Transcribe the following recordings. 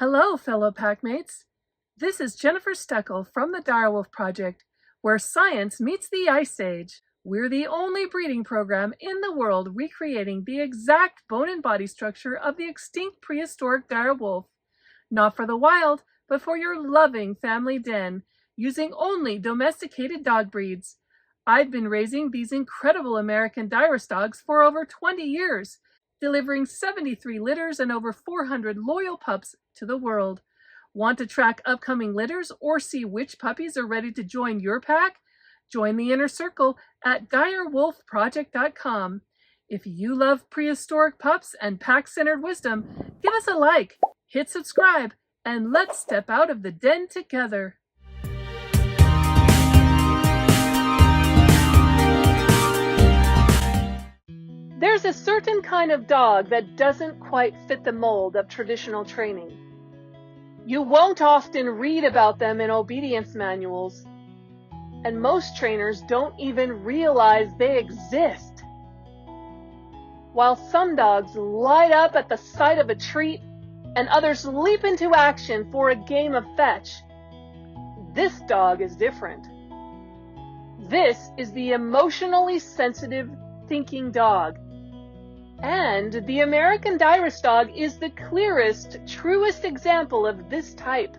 Hello, fellow packmates. This is Jennifer Steckel from the Direwolf Project, where science meets the Ice Age. We're the only breeding program in the world recreating the exact bone and body structure of the extinct prehistoric direwolf. Not for the wild, but for your loving family den, using only domesticated dog breeds. I've been raising these incredible American Dirus dogs for over 20 years, delivering 73 litters and over 400 loyal pups to the world. Want to track upcoming litters or see which puppies are ready to join your pack? Join the inner circle at direwolfproject.com. If you love prehistoric pups and pack-centered wisdom, give us a like, hit subscribe, and let's step out of the den together. There's a certain kind of dog that doesn't quite fit the mold of traditional training. You won't often read about them in obedience manuals, and most trainers don't even realize they exist. While some dogs light up at the sight of a treat and others leap into action for a game of fetch, this dog is different. This is the emotionally sensitive thinking dog. And the American Dirus dog is the clearest, truest example of this type.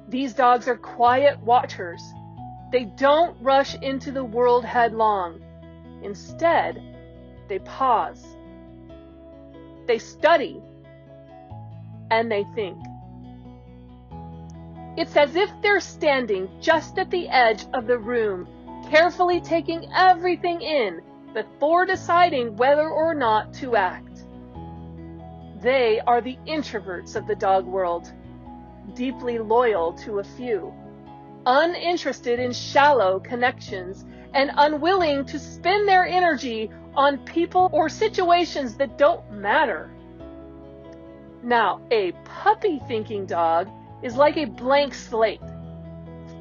These dogs are quiet watchers. They don't rush into the world headlong. Instead, they pause. They study. And they think. It's as if they're standing just at the edge of the room, carefully taking everything in before deciding whether or not to act. They are the introverts of the dog world, deeply loyal to a few, uninterested in shallow connections, and unwilling to spend their energy on people or situations that don't matter. Now, a puppy-thinking dog is like a blank slate,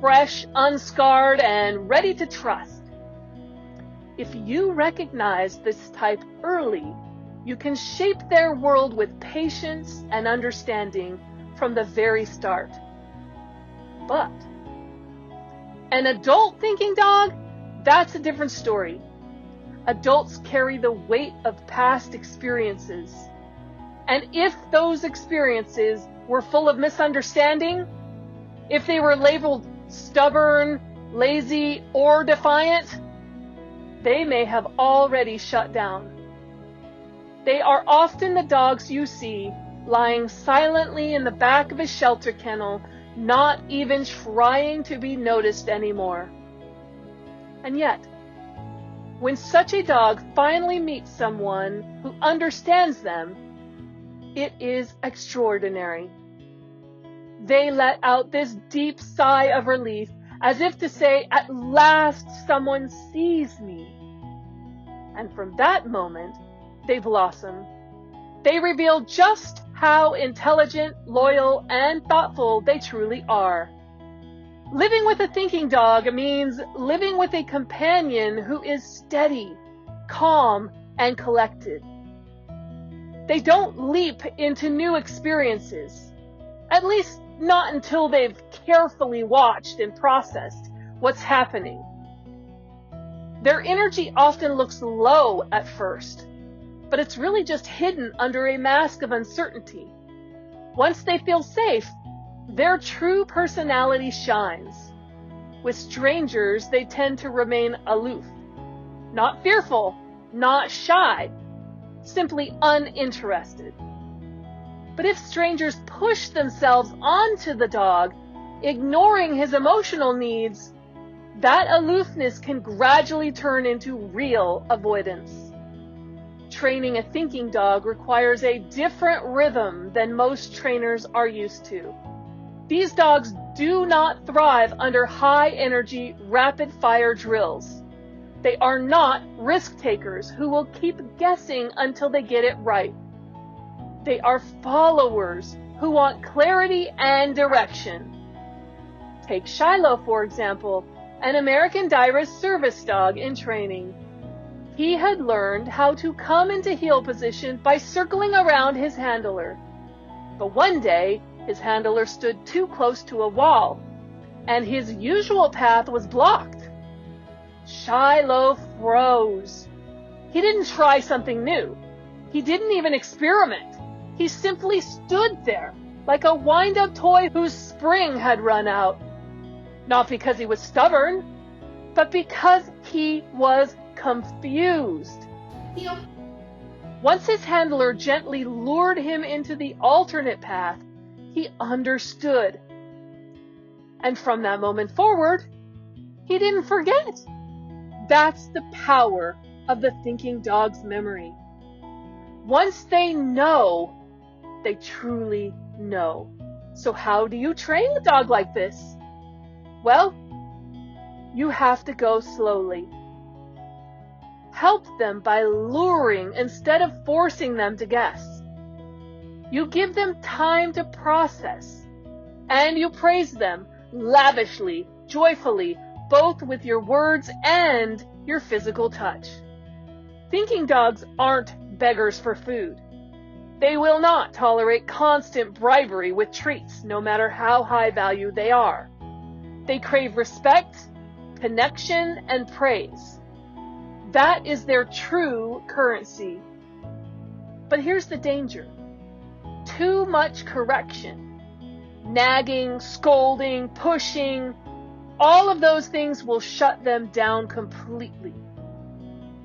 fresh, unscarred, and ready to trust. If you recognize this type early, you can shape their world with patience and understanding from the very start. But an adult thinking dog, that's a different story. Adults carry the weight of past experiences. And if those experiences were full of misunderstanding, if they were labeled stubborn, lazy, or defiant, they may have already shut down. They are often the dogs you see lying silently in the back of a shelter kennel, not even trying to be noticed anymore. And yet, when such a dog finally meets someone who understands them, it is extraordinary. They let out this deep sigh of relief, as if to say, "At last someone sees me." And from that moment, they blossom. They reveal just how intelligent, loyal, and thoughtful they truly are. Living with a thinking dog means living with a companion who is steady, calm, and collected. They don't leap into new experiences, at least not until they've carefully watched and processed what's happening. Their energy often looks low at first, but it's really just hidden under a mask of uncertainty. Once they feel safe, their true personality shines. With strangers, they tend to remain aloof, not fearful, not shy, simply uninterested. But if strangers push themselves onto the dog, ignoring his emotional needs, that aloofness can gradually turn into real avoidance. Training a thinking dog requires a different rhythm than most trainers are used to. These dogs do not thrive under high-energy, rapid-fire drills. They are not risk-takers who will keep guessing until they get it right. They are followers who want clarity and direction. Take Shiloh, for example, an American Dirus service dog in training. He had learned how to come into heel position by circling around his handler. But one day, his handler stood too close to a wall, and his usual path was blocked. Shiloh froze. He didn't try something new. He didn't even experiment. He simply stood there, like a wind-up toy whose spring had run out. Not because he was stubborn, but because he was confused. Once his handler gently lured him into the alternate path, he understood. And from that moment forward, he didn't forget. That's the power of the thinking dog's memory. Once they know, they truly know. So how do you train a dog like this? Well, you have to go slowly. Help them by luring instead of forcing them to guess. You give them time to process, and you praise them lavishly, joyfully, both with your words and your physical touch. Thinking dogs aren't beggars for food. They will not tolerate constant bribery with treats, no matter how high value they are. They crave respect, connection, and praise. That is their true currency. But here's the danger. Too much correction, nagging, scolding, pushing, all of those things will shut them down completely.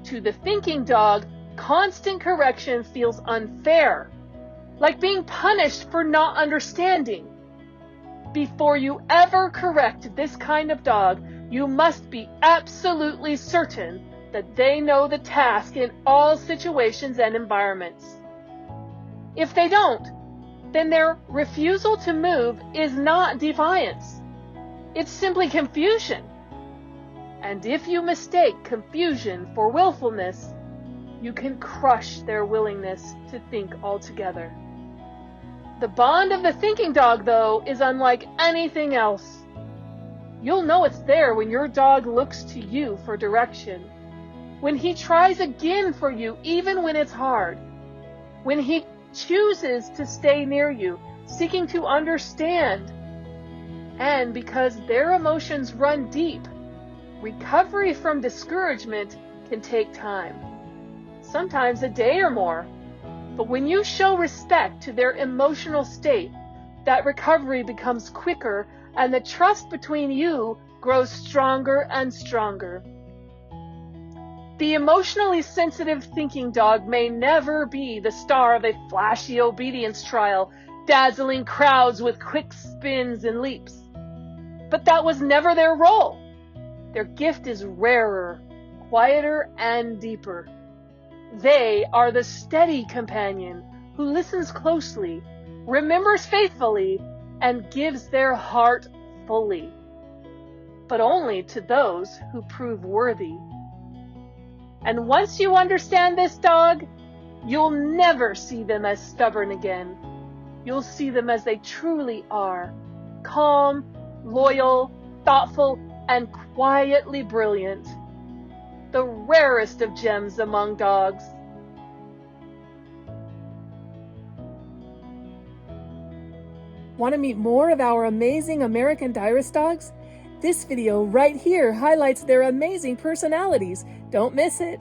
To the thinking dog, constant correction feels unfair, like being punished for not understanding. Before you ever correct this kind of dog, you must be absolutely certain that they know the task in all situations and environments. If they don't, then their refusal to move is not defiance. It's simply confusion. And if you mistake confusion for willfulness, you can crush their willingness to think altogether. The bond of the thinking dog, though, is unlike anything else. You'll know it's there when your dog looks to you for direction, when he tries again for you even when it's hard, when he chooses to stay near you, seeking to understand. And because their emotions run deep, recovery from discouragement can take time, sometimes a day or more. But when you show respect to their emotional state, that recovery becomes quicker and the trust between you grows stronger and stronger. The emotionally sensitive thinking dog may never be the star of a flashy obedience trial, dazzling crowds with quick spins and leaps. But that was never their role. Their gift is rarer, quieter, and deeper. They are the steady companion who listens closely, remembers faithfully, and gives their heart fully, but only to those who prove worthy. And once you understand this dog, you'll never see them as stubborn again. You'll see them as they truly are, calm, loyal, thoughtful, and quietly brilliant. The rarest of gems among dogs. Want to meet more of our amazing American Dirus dogs? This video right here highlights their amazing personalities. Don't miss it.